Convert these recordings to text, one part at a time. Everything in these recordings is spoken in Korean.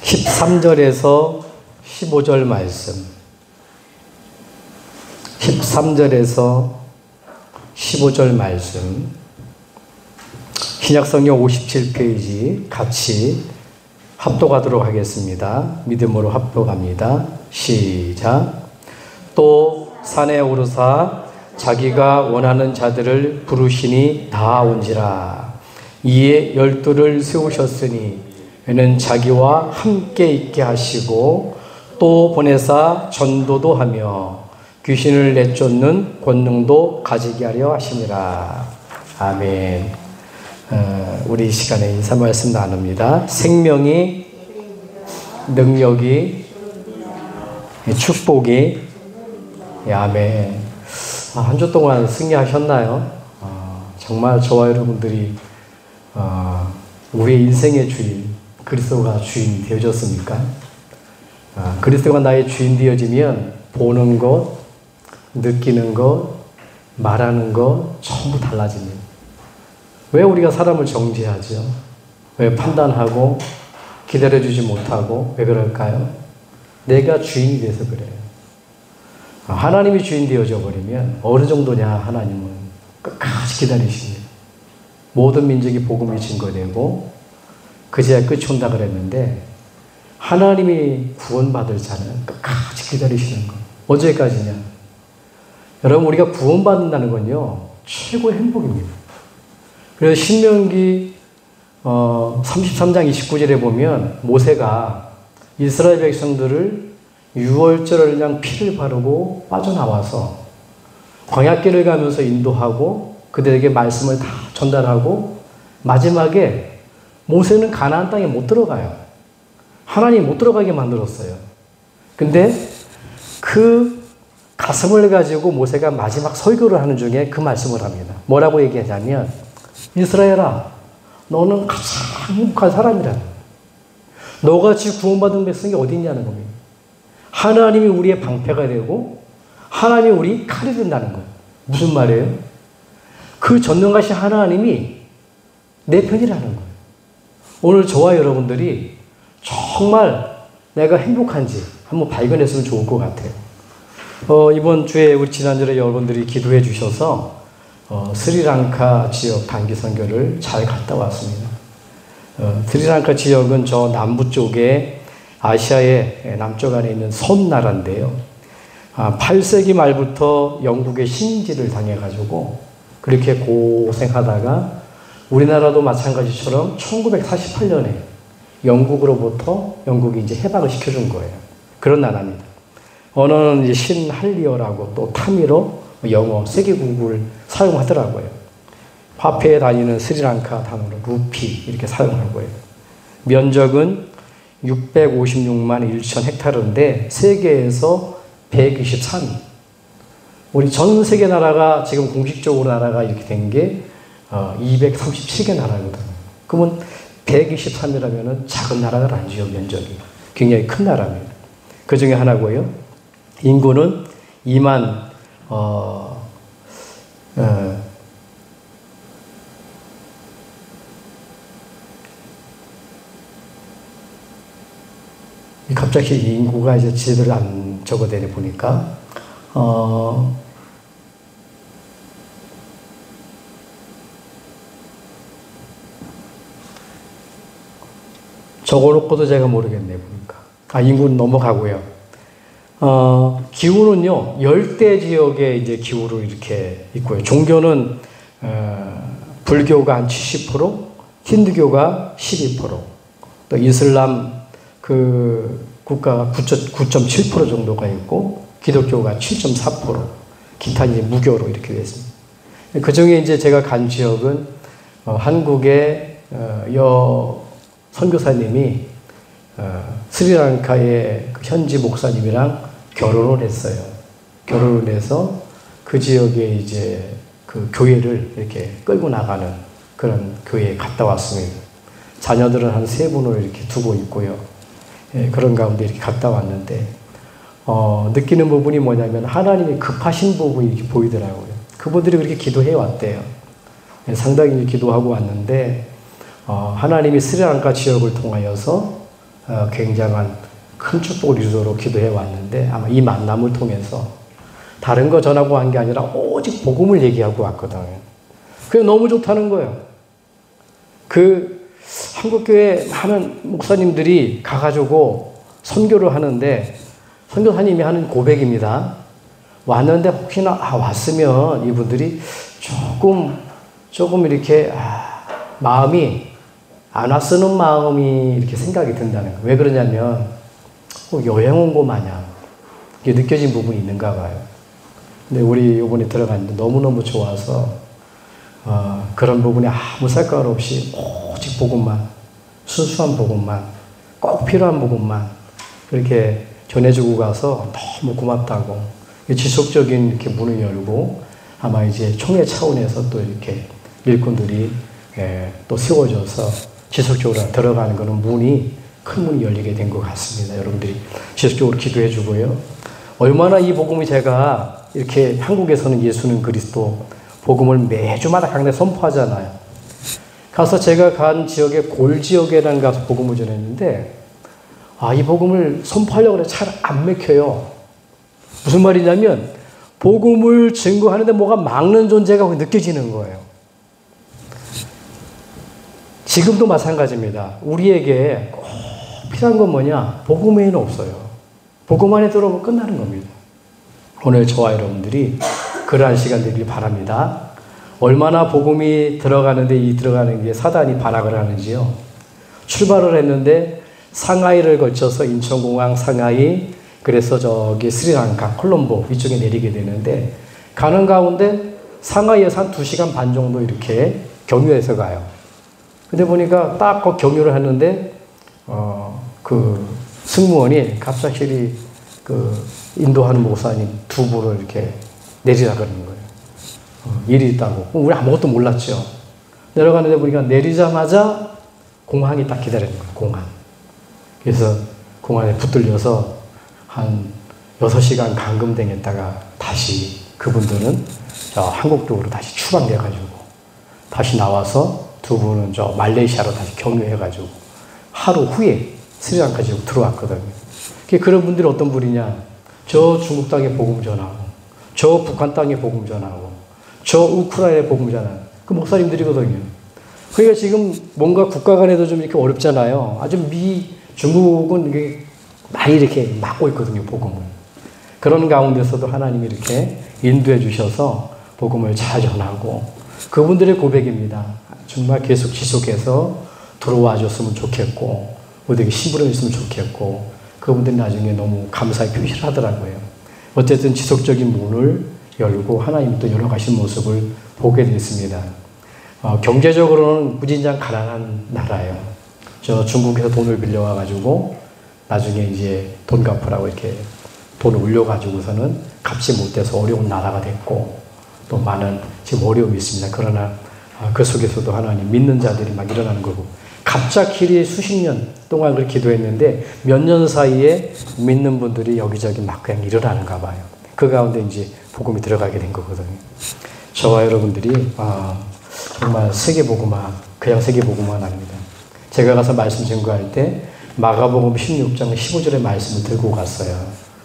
13절에서 15절 말씀. 13절에서 15절 말씀. 신약성경 57페이지 같이 합독하도록 하겠습니다. 믿음으로 합독합니다. 시작. 또 산에 오르사 자기가 원하는 자들을 부르시니 다 온지라. 이에 12를 세우셨으니 이는 자기와 함께 있게 하시고 또 보내사 전도도 하며 귀신을 내쫓는 권능도 가지게 하려 하심이라. 아멘. 우리 이 시간에 인사 말씀 나눕니다. 생명이, 능력이, 축복이. 아멘. 한 주 동안 승리하셨나요? 정말 저와 여러분들이 우리의 인생의 주인, 그리스도가 주인이 되어졌습니까? 그리스도가 나의 주인 되어지면 보는 것, 느끼는 것, 말하는 것 전부 달라집니다. 왜 우리가 사람을 정죄하죠? 왜 판단하고 기다려주지 못하고 왜 그럴까요? 내가 주인이 돼서 그래요. 하나님이 주인 되어져 버리면 어느 정도냐 하나님은 끝까지 기다리십니다. 모든 민족이 복음이 증거되고 그제야 끝이 온다 그랬는데 하나님이 구원받을 자는 끝까지 기다리시는 것. 언제까지냐? 여러분 우리가 구원받는다는 건요 최고의 행복입니다. 그래서 신명기 33장 29절에 보면 모세가 이스라엘 백성들을 유월절을 그냥 피를 바르고 빠져나와서 광야길을 가면서 인도하고 그들에게 말씀을 다 전달하고 마지막에 모세는 가나안 땅에 못 들어가요. 하나님이 못 들어가게 만들었어요. 근데 그 가슴을 가지고 모세가 마지막 설교를 하는 중에 그 말씀을 합니다. 뭐라고 얘기하냐면 이스라엘아 너는 가장 행복한 사람이라. 너같이 구원받은 백성이 어디 있냐는 겁니다. 하나님이 우리의 방패가 되고 하나님이 우리 칼이 된다는 거예요. 무슨 말이에요? 그 전능하신 하나님이 내 편이라는 거예요. 오늘 저와 여러분들이 정말 내가 행복한지 한번 발견했으면 좋을 것 같아요. 이번 주에 우리 지난주에 여러분들이 기도해 주셔서 스리랑카 지역 단기 선교를 잘 갔다 왔습니다. 스리랑카 지역은 저 남부 쪽에 아시아의 남쪽 안에 있는 섬 나라인데요. 8세기 말부터 영국의 식민지를 당해가지고 그렇게 고생하다가 우리나라도 마찬가지처럼 1948년에 영국으로부터 영국이 이제 해방을 시켜준 거예요. 그런 나라입니다. 언어는 이제 신할리어라고 또 타미로 영어 세계국을 사용하더라고요. 화폐에 다니는 스리랑카 단어로 루피 이렇게 사용하고요. 면적은 656만 1천 헥타르인데 세계에서 123위. 우리 전 세계 나라가 지금 공식적으로 나라가 이렇게 된 게 237개 나라거든요. 그러면 123이라면 작은 나라가 아니죠. 면적이 굉장히 큰 나라입니다. 그 중에 하나고요. 인구는 2만 갑자기 인구가 이제 제대로 안 적어대네 보니까 적어놓고도 제가 모르겠네 보니까. 인구는 넘어가고요. 기후는요 열대 지역에 이제 기후로 이렇게 있고요. 종교는 불교가 한 70%, 힌두교가 12%, 또 이슬람 그 국가가 9.7% 정도가 있고 기독교가 7.4%, 기타 이제 무교로 이렇게 되어 있습니다. 그 중에 이제 제가 간 지역은 한국의 선교사님이 스리랑카의 그 현지 목사님이랑 결혼을 했어요. 결혼을 해서 그 지역에 이제 그 교회를 이렇게 끌고 나가는 그런 교회에 갔다 왔습니다. 자녀들은 한 3분을 이렇게 두고 있고요. 그런 가운데 이렇게 갔다 왔는데, 느끼는 부분이 뭐냐면 하나님이 급하신 부분이 이렇게 보이더라고요. 그분들이 그렇게 기도해 왔대요. 상당히 기도하고 왔는데, 하나님이 스리랑카 지역을 통하여서 굉장한 큰 축복을 이루도록 기도해 왔는데 아마 이 만남을 통해서 다른 거 전하고 한 게 아니라 오직 복음을 얘기하고 왔거든요. 그게 너무 좋다는 거예요. 그 한국교회 많은 목사님들이 가가지고 선교를 하는데 선교사님이 하는 고백입니다. 왔는데 혹시나 왔으면 이분들이 조금 이렇게 마음이 안 왔으는 마음이 이렇게 생각이 든다는 거예요. 왜 그러냐면 여행 온 거 마냥 이게 느껴진 부분이 있는가 봐요. 근데 우리 이번에 들어갔는데 너무너무 좋아서 그런 부분에 아무 색깔 없이 오직 복음만, 순수한 복음만, 꼭 필요한 복음만 그렇게 전해주고 가서 너무 고맙다고 지속적인 이렇게 문을 열고 아마 이제 총회 차원에서 또 이렇게 일꾼들이 또 세워져서 지속적으로 들어가는 것은 큰 문이 열리게 된 것 같습니다. 여러분들이 지속적으로 기도해 주고요. 얼마나 이 복음이 제가 이렇게 한국에서는 예수는 그리스도 복음을 매주마다 강대 선포하잖아요. 가서 제가 간 지역에 골 지역에랑 가서 복음을 전했는데 이 복음을 선포하려고 해도 잘 안 맥혀요. 무슨 말이냐면 복음을 증거하는데 뭐가 막는 존재가 느껴지는 거예요. 지금도 마찬가지입니다. 우리에게 꼭 필요한 건 뭐냐? 복음 외에는 없어요. 복음 안에 들어오면 끝나는 겁니다. 오늘 저와 여러분들이 그러한 시간 되길 바랍니다. 얼마나 복음이 들어가는 게 사단이 반악을 하는지요. 출발을 했는데 상하이를 거쳐서 인천공항 상하이, 그래서 저기 스리랑카, 콜롬보 이쪽에 내리게 되는데 가는 가운데 상하이에서 한 2시간 반 정도 이렇게 경유해서 가요. 근데 보니까 딱 그 경유를 하는데 그 승무원이 갑자기 그 인도하는 목사님 두 분을 이렇게 내리라 그러는 거예요. 일이 있다고. 우리 아무것도 몰랐죠. 내려가는데 보니까 내리자마자 공항이 딱 기다리는 거예요. 공항. 그래서 공항에 붙들려서 한 6시간 감금당했다가 다시 그분들은 저 한국 쪽으로 다시 추방돼가지고 다시 나와서 두 분은 저 말레이시아로 다시 경유해가지고 하루 후에 스리랑카 지역 들어왔거든요. 그런 분들이 어떤 분이냐? 저 중국 땅에 복음 전하고, 저 북한 땅에 복음 전하고, 저 우크라이나에 복음 전하고, 그 목사님들이거든요. 그러니까 지금 뭔가 국가 간에도 좀 이렇게 어렵잖아요. 아주 중국은 이게 많이 이렇게 막고 있거든요, 복음을. 그런 가운데서도 하나님이 이렇게 인도해 주셔서 복음을 잘 전하고, 그분들의 고백입니다. 정말 계속 지속해서 들어와 줬으면 좋겠고, 어디 심부름 있으면 좋겠고, 그분들이 나중에 너무 감사의 표시를 하더라고요. 어쨌든 지속적인 문을 열고 하나님이 또 열어가신 모습을 보게 됐습니다. 경제적으로는 무진장 가난한 나라예요. 저 중국에서 돈을 빌려와가지고 나중에 이제 돈 갚으라고 이렇게 돈을 올려가지고서는 갚지 못해서 어려운 나라가 됐고 또 많은 지금 어려움이 있습니다. 그러나 그 속에서도 하나님 믿는 자들이 막 일어나는 거고 갑자기 수십 년 동안 그렇게 기도했는데 몇 년 사이에 믿는 분들이 여기저기 막 그냥 일어나는가 봐요. 그 가운데 이제 복음이 들어가게 된 거거든요. 저와 여러분들이 정말 세계복음화, 그냥 세계복음화 아닙니다. 제가 가서 말씀 증거할 때 마가복음 16장 15절의 말씀을 들고 갔어요.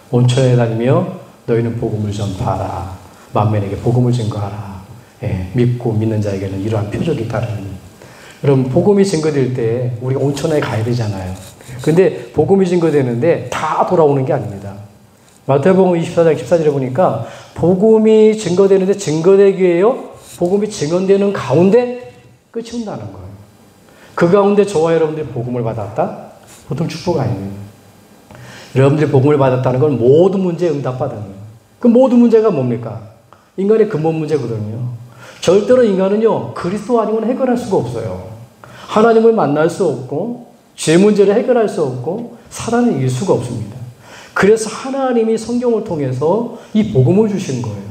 온천에 다니며 너희는 복음을 전파하라. 만민에게 복음을 증거하라. 믿고 믿는 자에게는 이러한 표적이 따르니. 여러분 복음이 증거될 때 우리가 온천에 가야 되잖아요. 근데 복음이 증거되는데 다 돌아오는 게 아닙니다. 마태복음 24장 14절에 보니까 복음이 증거되는데 증거되기 위해요. 복음이 증언되는 가운데 끝이 온다는 거예요. 그 가운데 저와 여러분들이 복음을 받았다? 보통 축복 아닙니다. 여러분들이 복음을 받았다는 건 모든 문제에 응답받은 거예요. 그 모든 문제가 뭡니까? 인간의 근본 문제거든요. 절대로 인간은요, 그리스도 아니면 해결할 수가 없어요. 하나님을 만날 수 없고, 죄 문제를 해결할 수 없고, 사단을 이길 수가 없습니다. 그래서 하나님이 성경을 통해서 이 복음을 주신 거예요.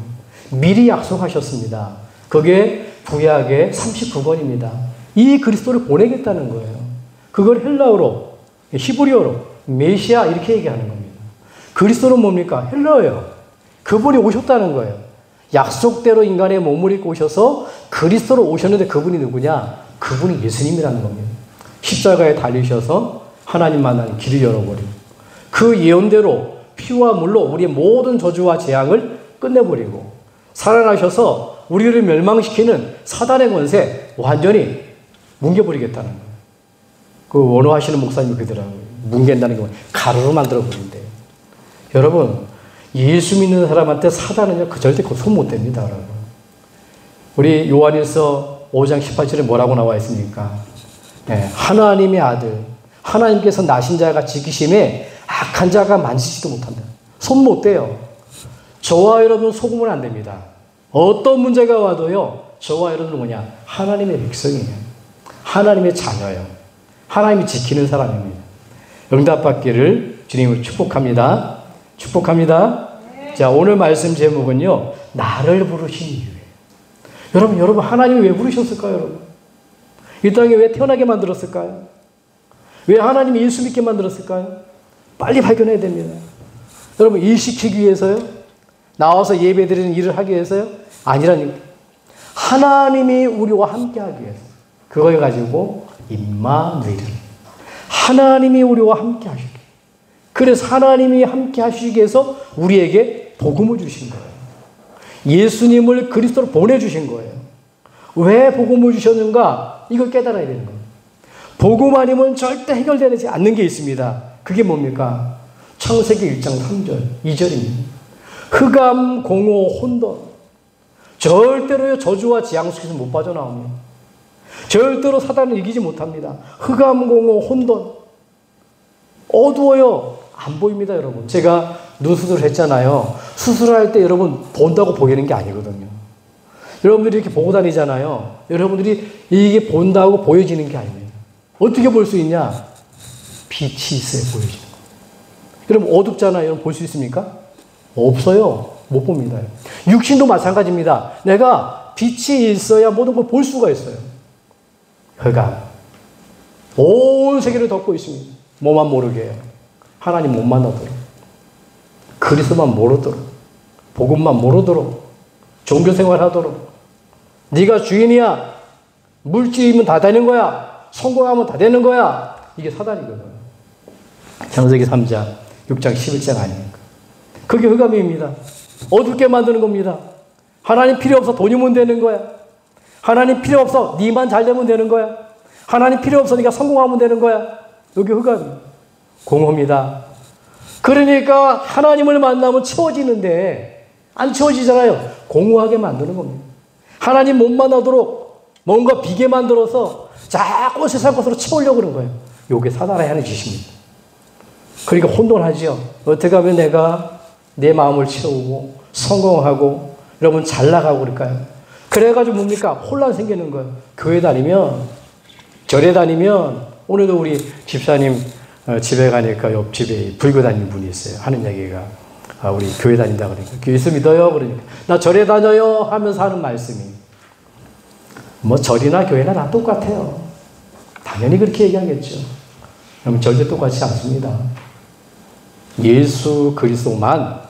미리 약속하셨습니다. 그게 구약의 39권입니다. 이 그리스도를 보내겠다는 거예요. 그걸 헬라어로, 히브리어로, 메시아 이렇게 얘기하는 겁니다. 그리스도는 뭡니까? 헬라어예요. 그분이 오셨다는 거예요. 약속대로 인간의 몸을 입고 오셔서 그리스도로 오셨는데 그분이 누구냐? 그분이 예수님이라는 겁니다. 십자가에 달리셔서 하나님 만나는 길을 열어버리고 그 예언대로 피와 물로 우리의 모든 저주와 재앙을 끝내버리고 살아나셔서 우리를 멸망시키는 사단의 권세 완전히 뭉개버리겠다는 거예요. 그 원호하시는 목사님이 그러더라고요. 뭉갠다는 게 가루로 만들어버린대요. 여러분, 예수 믿는 사람한테 사단은요, 절대 손 못 댑니다, 여러분. 우리 요한일서 5장 18절에 뭐라고 나와 있습니까? 네, 하나님의 아들, 하나님께서 나신 자가 지키심에 악한 자가 만지지도 못한다. 손 못 대요. 저와 여러분 속으면 안 됩니다. 어떤 문제가 와도요, 저와 여러분은 뭐냐? 하나님의 백성이에요. 하나님의 자녀예요. 하나님이 지키는 사람입니다. 응답받기를 주님을 축복합니다. 축복합니다. 자, 오늘 말씀 제목은요, 나를 부르신 이유예요. 여러분, 하나님이 왜 부르셨을까요, 여러분? 이 땅에 왜 태어나게 만들었을까요? 왜 하나님이 예수 믿게 만들었을까요? 빨리 발견해야 됩니다. 여러분, 일 시키기 위해서요? 나와서 예배 드리는 일을 하기 위해서요? 아니라니까. 하나님이 우리와 함께 하기 위해서. 그걸 가지고 임마누엘. 하나님이 우리와 함께 하시기. 그래서 하나님이 함께 하시기 위해서 우리에게 복음을 주신 거예요. 예수님을 그리스도로 보내주신 거예요. 왜 복음을 주셨는가? 이걸 깨달아야 되는 거예요. 복음 아니면 절대 해결되지 않는 게 있습니다. 그게 뭡니까? 창세기 1장 3절, 2절입니다. 흑암, 공허, 혼돈. 절대로요, 저주와 재앙 속에서 못 빠져나옵니다. 절대로 사단을 이기지 못합니다. 흑암, 공허, 혼돈. 어두워요. 안 보입니다, 여러분. 제가 눈 수술을 했잖아요. 수술할 때 여러분 본다고 보이는 게 아니거든요. 여러분들이 이렇게 보고 다니잖아요. 여러분들이 이게 본다고 보여지는 게 아닙니다. 어떻게 볼 수 있냐? 빛이 있어야 보여지는 거예요. 여러분 어둡잖아요. 여러분 볼 수 있습니까? 없어요. 못 봅니다. 육신도 마찬가지입니다. 내가 빛이 있어야 모든 걸 볼 수가 있어요. 흑암. 온 세계를 덮고 있습니다. 뭐만 모르게 해요. 하나님 못 만나도록. 그리스도만 모르도록. 복음만 모르도록. 종교생활 하도록. 네가 주인이야. 물질이면 다 되는 거야. 성공하면 다 되는 거야. 이게 사단이거든. 창세기 3장, 6장, 11장 아닙니까? 그게 흑암입니다. 어둡게 만드는 겁니다. 하나님 필요 없어. 돈이면 되는 거야. 하나님 필요 없어. 네만 잘 되면 되는 거야. 하나님 필요 없어. 네가 성공하면 되는 거야. 여기 흑암이에요. 공허입니다. 그러니까 하나님을 만나면 채워지는데 안 채워지잖아요. 공허하게 만드는 겁니다. 하나님 못 만나도록 뭔가 비게 만들어서 자꾸 세상 것으로 채우려고 그러는 거예요. 이게 사단의 하는 짓입니다. 그러니까 혼돈하죠. 어떻게 하면 내가 내 마음을 채우고 성공하고 여러분 잘 나가고 그럴까요? 그래가지고 뭡니까? 혼란 생기는 거예요. 교회 다니면 절에 다니면 오늘도 우리 집사님 집에 가니까 옆집에 불교 다니는 분이 있어요. 하는 얘기가 우리 교회 다닌다 그러니까 예수 믿어요? 그러니까 나 절에 다녀요 하면서 하는 말씀이 뭐 절이나 교회나 다 똑같아요. 당연히 그렇게 얘기하겠죠. 그러면 절대 똑같지 않습니다. 예수 그리스도만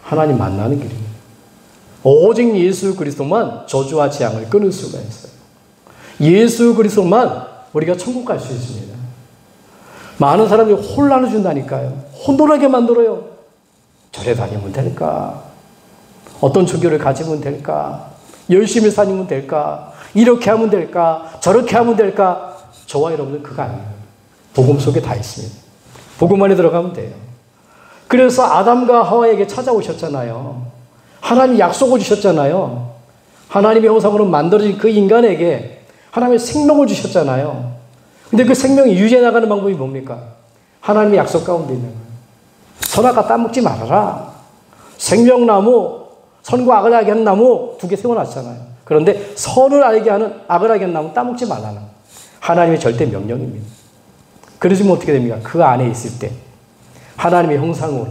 하나님 만나는 길입니다. 오직 예수 그리스도만 저주와 재앙을 끊을 수가 있어요. 예수 그리스도만 우리가 천국 갈 수 있습니다. 많은 사람들이 혼란을 준다니까요. 혼돈하게 만들어요. 절에 다니면 될까? 어떤 종교를 가지면 될까? 열심히 사니면 될까? 이렇게 하면 될까? 저렇게 하면 될까? 저와 여러분들 그거 아니에요. 복음 속에 다 있습니다. 복음 안에 들어가면 돼요. 그래서 아담과 하와에게 찾아오셨잖아요. 하나님 약속을 주셨잖아요. 하나님의 형상으로 만들어진 그 인간에게 하나님의 생명을 주셨잖아요. 근데 그 생명이 유지해 나가는 방법이 뭡니까? 하나님의 약속 가운데 있는 거예요. 선악과 따먹지 말아라. 생명나무, 선과 악을 알게 하는 나무 2개 세워놨잖아요. 그런데 선을 알게 하는 악을 알게 하는 나무 따먹지 말라는 하나님의 절대 명령입니다. 그러시면 어떻게 됩니까? 그 안에 있을 때 하나님의 형상으로,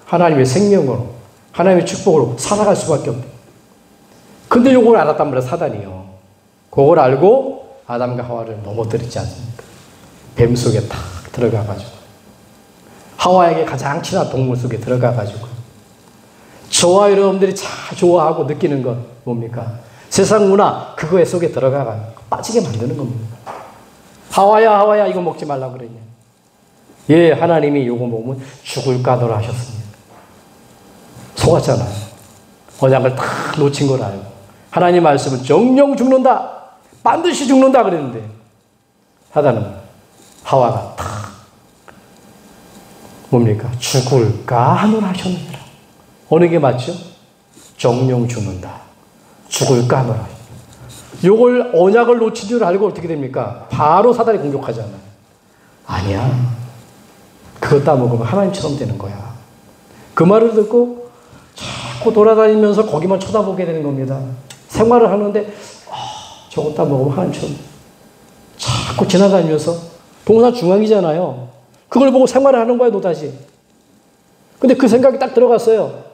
하나님의 생명으로, 하나님의 축복으로 살아갈 수밖에 없대요. 근데 요걸 알았단 말이에요, 사단이요. 그걸 알고 아담과 하와를 넘어뜨리지 않습니까? 뱀 속에 탁 들어가가지고 하와에게 가장 친한 동물 속에 들어가가지고 저와 여러분들이 잘 좋아하고 느끼는 것 뭡니까? 세상 문화 그거 속에 들어가가 빠지게 만드는 겁니다. 하와야 하와야 이거 먹지 말라고 그러냐. 예, 하나님이 요거 보면 죽을까 하더라 하셨습니다. 속았잖아요. 언약을 탁 놓친 걸 알고. 하나님 말씀은 정령 죽는다. 반드시 죽는다 그랬는데 사단은 하와가 탁 뭡니까? 죽을까 하노라 하셨느니라. 어느 게 맞죠? 정령 죽는다. 죽을까 하노라. 요걸 언약을 놓친 줄 알고 어떻게 됩니까? 바로 사단이 공격하잖아요. 아니야. 그거 따먹으면 하나님처럼 되는 거야. 그 말을 듣고 자꾸 돌아다니면서 거기만 쳐다보게 되는 겁니다. 생활을 하는데 저거 따먹으면 하나님처럼 자꾸 지나다니면서 동산 중앙이잖아요. 그걸 보고 생활을 하는 거야 노다지. 근데 그 생각이 딱 들어갔어요.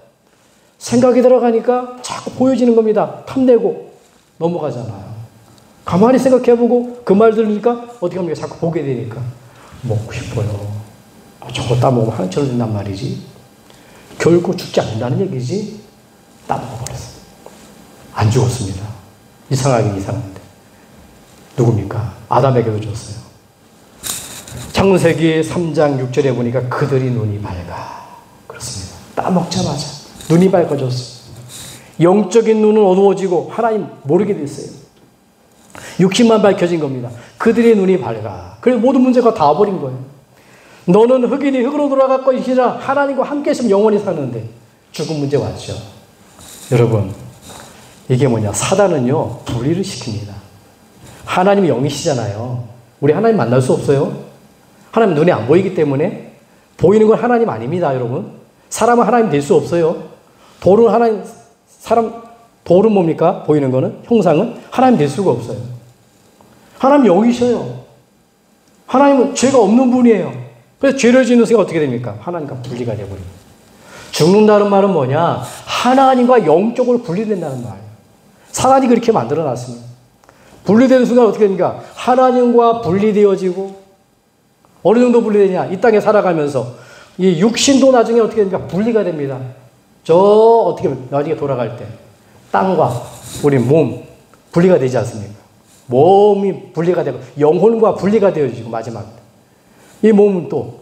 생각이 들어가니까 자꾸 보여지는 겁니다. 탐내고 넘어가잖아요. 가만히 생각해보고 그 말 들으니까 어떻게 합니까? 자꾸 보게 되니까 먹고 싶어요. 저거 따먹으면 하나님처럼 된단 말이지. 결코 죽지 않는다는 얘기지. 따먹어버렸어. 안 죽었습니다. 이상하긴 이상한데. 누굽니까? 아담에게도 줬어요. 창세기 3장 6절에 보니까 그들이 눈이 밝아. 그렇습니다. 따먹자마자 눈이 밝아졌어요. 영적인 눈은 어두워지고 하나님 모르게 됐어요. 육신만 밝혀진 겁니다. 그들의 눈이 밝아. 그래서 모든 문제가 다 와버린 거예요. 너는 흑인이 흑으로 돌아갈 것이라 하나님과 함께 있으면 영원히 사는데 죽은 문제 왔죠. 여러분 이게 뭐냐? 사단은요 분리를 시킵니다. 하나님이 영이시잖아요. 우리 하나님 만날 수 없어요. 하나님 눈에 안 보이기 때문에 보이는 건 하나님 아닙니다. 여러분 사람은 하나님 될 수 없어요. 돌은 하나님 돌은 뭡니까? 보이는 거는 형상은 하나님 될 수가 없어요. 하나님 영이셔요. 하나님은 죄가 없는 분이에요. 그래서 죄를 짓는 순간 어떻게 됩니까? 하나님과 분리가 되어버립니다. 죽는다는 말은 뭐냐? 하나님과 영적으로 분리된다는 말이에요. 사단이 그렇게 만들어놨습니다. 분리되는 순간 어떻게 됩니까? 하나님과 분리되어지고 어느 정도 분리되냐? 이 땅에 살아가면서 이 육신도 나중에 어떻게 됩니까? 분리가 됩니다. 어떻게 나중에 돌아갈 때 땅과 우리 몸 분리가 되지 않습니까? 몸이 분리가 되고 영혼과 분리가 되어지고 마지막 이 몸은 또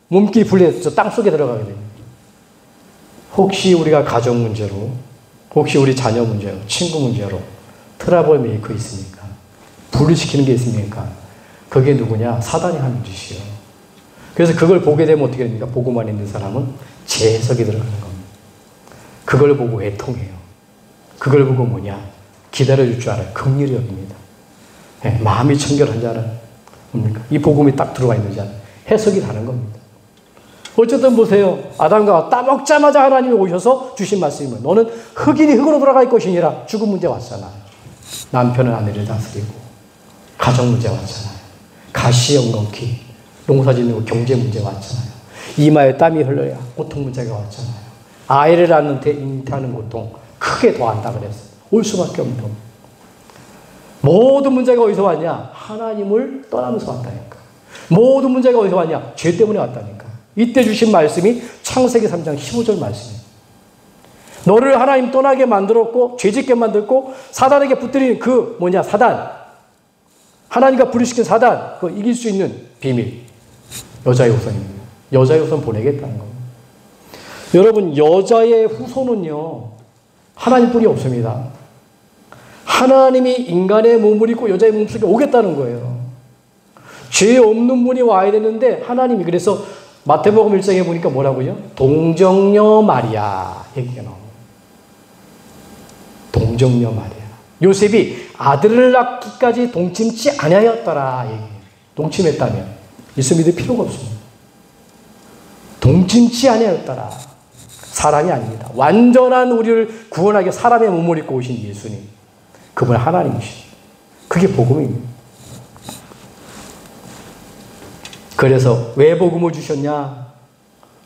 몸끼리 분리해서 땅 속에 들어가게 됩니다. 혹시 우리가 가정 문제로 혹시 우리 자녀 문제로 친구 문제로 트러블 메이커 있습니까? 분리시키는 게 있습니까? 그게 누구냐? 사단이 하는 짓이에요. 그래서 그걸 보게 되면 어떻게 됩니까? 보고만 있는 사람은 재해석이 들어가는 겁니다. 그걸 보고 애통해요. 그걸 보고 뭐냐? 기다려줄 줄 알아요. 긍휼히 여깁니다. 네, 마음이 청결한 자는 뭡니까? 이 복음이 딱 들어와 있는 자는 해석이 다른 겁니다. 어쨌든 보세요. 아담과 따먹자마자 하나님이 오셔서 주신 말씀이면 너는 흑인이 흑으로 돌아갈 것이니라. 죽은 문제 왔잖아요. 남편은 아내를 다스리고 가정 문제 왔잖아요. 가시 엉겅퀴 농사짓는 거 경제 문제 왔잖아요. 이마에 땀이 흘러야 고통 문제가 왔잖아요. 아이를 낳는 잉태하는 고통 크게 더한다 그랬어요. 올 수밖에 없는 겁니다. 모든 문제가 어디서 왔냐? 하나님을 떠나면서 왔다니까. 모든 문제가 어디서 왔냐? 죄 때문에 왔다니까. 이때 주신 말씀이 창세기 3장 15절 말씀이에요. 너를 하나님 떠나게 만들었고 죄짓게 만들고 사단에게 붙들린 그 뭐냐? 사단. 하나님과 분리시킨 사단. 그거 이길 수 있는 비밀. 여자의 후손입니다. 여자의 후손 보내겠다는 겁니다. 여러분 여자의 후손은요. 하나님뿐이 없습니다. 하나님이 인간의 몸을 입고 여자의 몸속에 오겠다는 거예요. 죄 없는 분이 와야 되는데 하나님이 그래서 마태복음 1장에 보니까 뭐라고요? 동정녀 마리아 얘기가 나옵니다. 동정녀 마리아. 요셉이 아들을 낳기까지 동침치 아니하였더라 얘기해요. 동침했다면 예수 믿을 필요가 없습니다. 동침치 아니하였더라. 사람이 아닙니다. 완전한 우리를 구원하게 사람의 몸을 입고 오신 예수님. 그분 하나님이시죠. 그게 복음입니다. 그래서 왜 복음을 주셨냐?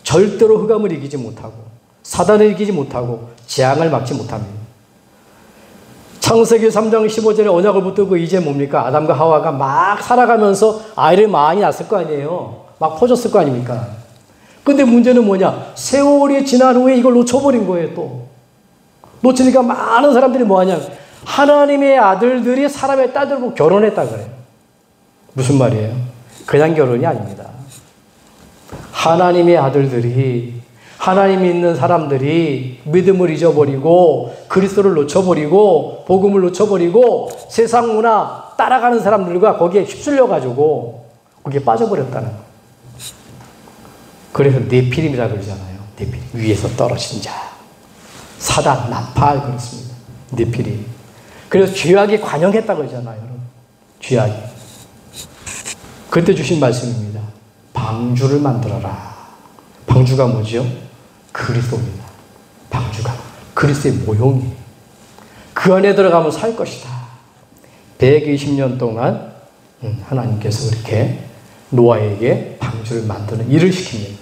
절대로 흑암을 이기지 못하고 사단을 이기지 못하고 재앙을 막지 못합니다. 창세기 3장 15절에 언약을 붙들고 이제 뭡니까? 아담과 하와가 막 살아가면서 아이를 많이 낳았을 거 아니에요. 막 퍼졌을 거 아닙니까? 근데 문제는 뭐냐? 세월이 지난 후에 이걸 놓쳐버린 거예요, 또. 놓치니까 많은 사람들이 뭐하냐? 하나님의 아들들이 사람의 딸들하고 결혼했다 그래요. 무슨 말이에요? 그냥 결혼이 아닙니다. 하나님의 아들들이, 하나님 믿는 사람들이 믿음을 잊어버리고 그리스도를 놓쳐버리고 복음을 놓쳐버리고 세상 문화 따라가는 사람들과 거기에 휩쓸려가지고 거기에 빠져버렸다는 거예요. 그래서 네피림이라고 그러잖아요. 네피림. 위에서 떨어진 자. 사단, 나팔 그렇습니다. 네피림. 그래서 죄악이 관영했다고 그러잖아요. 여러분. 죄악이. 그때 주신 말씀입니다. 방주를 만들어라. 방주가 뭐죠? 그리스도입니다. 방주가 그리스도의 모형이에요. 그 안에 들어가면 살 것이다. 120년 동안 하나님께서 그렇게 노아에게 방주를 만드는 일을 시킵니다.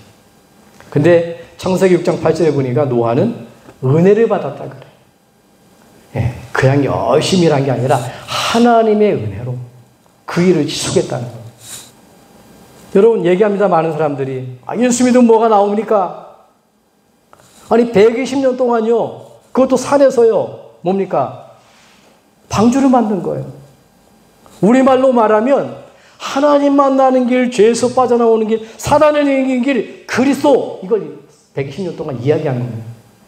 근데 창세기 6장 8절에 보니까 노아는 은혜를 받았다 그래요. 예, 그냥 열심히 일한 게 아니라 하나님의 은혜로 그 일을 지속했다는 거예요. 여러분 얘기합니다. 많은 사람들이 예수 믿으면 뭐가 나옵니까? 아니 120년 동안요. 그것도 산에서요. 뭡니까? 방주를 만든 거예요. 우리말로 말하면 하나님 만나는 길, 죄에서 빠져나오는 길, 사단을 이기는 길, 그리스도, 이걸 120년 동안 이야기한 겁니다.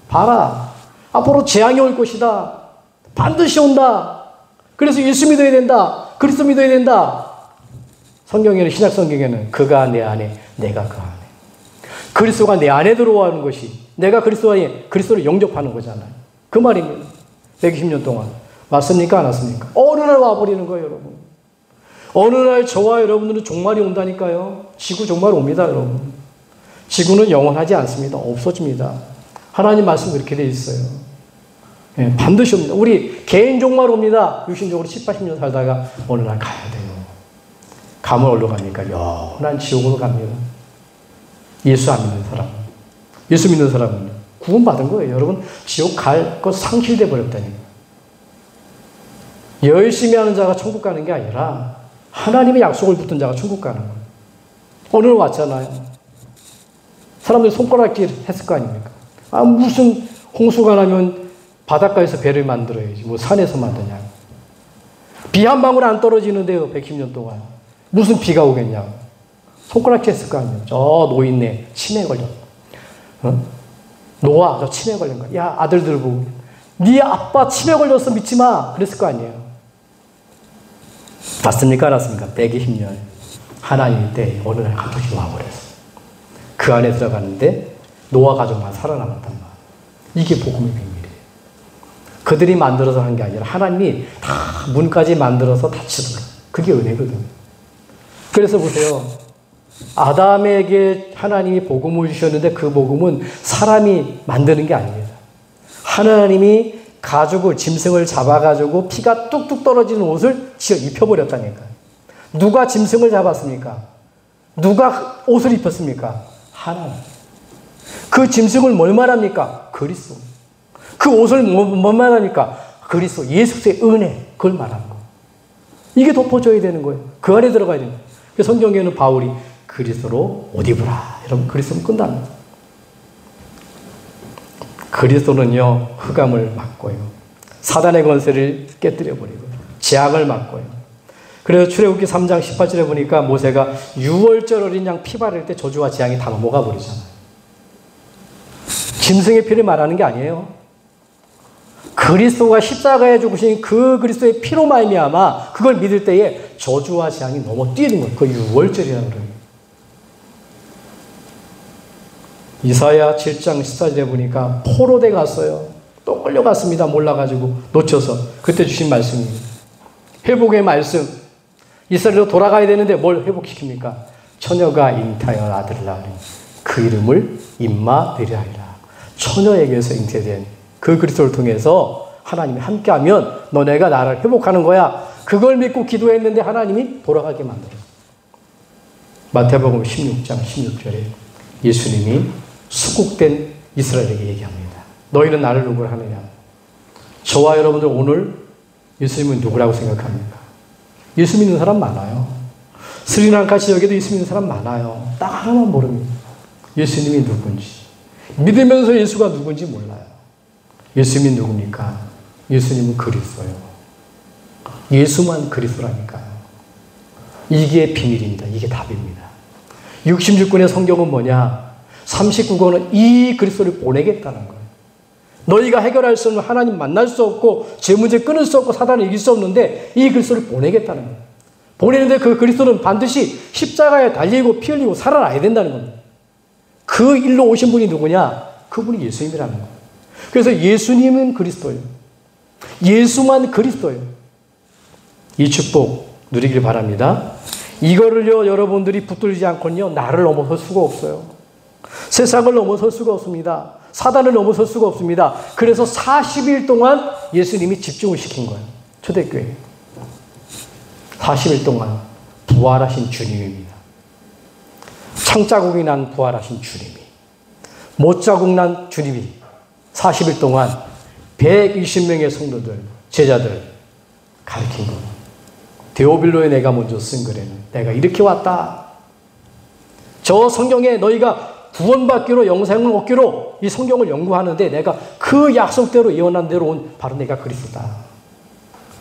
봐라. 앞으로 재앙이 올 것이다. 반드시 온다. 그래서 예수 믿어야 된다. 그리스도 믿어야 된다. 성경에는, 신약 성경에는 그가 내 안에, 내가 그 안에. 그리스도가 내 안에 들어오는 것이 내가 그리스도 안에 그리스도를 영접하는 거잖아요. 그 말입니다. 120년 동안. 맞습니까? 안 맞습니까? 어느 날 와버리는 거예요, 여러분. 어느 날 저와 여러분들은 종말이 온다니까요. 지구 종말 옵니다, 여러분. 지구는 영원하지 않습니다. 없어집니다. 하나님 말씀 그렇게 되어 있어요. 예, 반드시 옵니다. 우리 개인 종말 옵니다. 육신적으로 10, 80년 살다가 어느 날 가야 돼요. 가면 어디로 갑니까? 영원한 지옥으로 갑니다. 예수 안 믿는 사람. 예수 믿는 사람은 구원받은 거예요. 여러분, 지옥 갈 것 상실돼 버렸다니까. 열심히 하는 자가 천국 가는 게 아니라 하나님의 약속을 붙든 자가 천국 가는 거예요. 오늘 왔잖아요. 사람들이 손가락질 했을 거 아닙니까? 아, 무슨 홍수가 나면 바닷가에서 배를 만들어야지. 뭐 산에서 만드냐. 비 한 방울 안 떨어지는데요. 110년 동안. 무슨 비가 오겠냐. 손가락질 했을 거 아니에요. 저 노인네 치매 걸렸어. 노아 저 치매 걸린 거야. 야, 아들들 보고 네 아빠 치매 걸렸어 믿지 마. 그랬을 거 아니에요. 맞습니까? 알았습니까? 120년 하나님 때 어느 날 갑자기 와버렸어. 그 안에 들어갔는데 노아 가족만 살아남았단 말이에요. 이게 복음의 비밀이에요. 그들이 만들어서 한 게 아니라 하나님이 다 문까지 만들어서 닫히더라. 그게 은혜거든. 그래서 보세요. 아담에게 하나님이 복음을 주셨는데 그 복음은 사람이 만드는 게 아닙니다. 하나님이 가죽을, 짐승을 잡아가지고 피가 뚝뚝 떨어지는 옷을 지어 입혀버렸다니까요. 누가 짐승을 잡았습니까? 누가 옷을 입혔습니까? 하나님. 그 짐승을 뭘 말합니까? 그리스도. 그 옷을 뭘 말합니까? 그리스도. 예수의 은혜. 그걸 말하는 거예요. 이게 덮어줘야 되는 거예요. 그 안에 들어가야 되는 거예요. 성경에는 바울이 그리스도로 옷 입으라. 여러분, 그리스도는 끝납니다. 그리스도는요, 흑암을 막고요. 사단의 권세를 깨뜨려버리고, 재앙을 막고요. 그래서 출애굽기 3장 18절에 보니까 모세가 6월절 어린 양 피 바를 때 저주와 재앙이 다 넘어가 버리잖아요. 짐승의 피를 말하는 게 아니에요. 그리스도가 십자가에 죽으신 그 그리스도의 피로 말미암아 그걸 믿을 때에 저주와 재앙이 넘어뛰는 거예요. 그 6월절이라는 거예요. 이사야 7장 14절에 보니까 포로대 갔어요. 또 끌려갔습니다. 몰라가지고 놓쳐서. 그때 주신 말씀입니다. 회복의 말씀. 이스라엘로 돌아가야 되는데 뭘 회복시킵니까? 처녀가 잉태하여 아들을 낳으니 그 이름을 임마누엘이라. 처녀에게서 잉태된 그 그리스도를 통해서 하나님이 함께하면 너네가 나를 회복하는 거야. 그걸 믿고 기도했는데 하나님이 돌아가게 만들었어요. 마태복음 16장 16절에 예수님이 수국된 이스라엘에게 얘기합니다. 너희는 나를 누구라 하느냐? 저와 여러분들 오늘 예수님은 누구라고 생각합니까? 예수 믿는 사람 많아요. 스리랑카 지역에도 예수 믿는 사람 많아요. 딱 하나만 모릅니다. 예수님이 누군지. 믿으면서 예수가 누군지 몰라요. 예수님이 누굽니까? 예수님은 그리스도예요. 예수만 그리스도라니까요. 이게 비밀입니다. 이게 답입니다. 66권의 성경은 뭐냐? 39권은 이 그리스도를 보내겠다는 거예요. 너희가 해결할 수 없는 하나님 만날 수 없고 제 문제 끊을 수 없고 사단을 이길 수 없는데 이 그리스도를 보내겠다는 거예요. 보내는데 그 그리스도는 반드시 십자가에 달리고 피 흘리고 살아나야 된다는 겁니다. 그 일로 오신 분이 누구냐? 그분이 예수님이라는 거예요. 그래서 예수님은 그리스도예요. 예수만 그리스도예요. 이 축복 누리길 바랍니다. 이거를요 여러분들이 붙들지 않고는요 나를 넘어설 수가 없어요. 세상을 넘어설 수가 없습니다. 사단을 넘어설 수가 없습니다. 그래서 40일 동안 예수님이 집중을 시킨 거예요. 초대교회 40일 동안 부활하신 주님입니다. 창자국이 난 부활하신 주님이, 못자국 난 주님이 40일 동안 120명의 성도들, 제자들 가르친 거예요. 데오빌로에 내가 먼저 쓴 글에는 내가 이렇게 왔다. 저 성경에 너희가 구원받기로 영생을 얻기로 이 성경을 연구하는데 내가 그 약속대로 예언한 대로 온 바로 내가 그리스도다.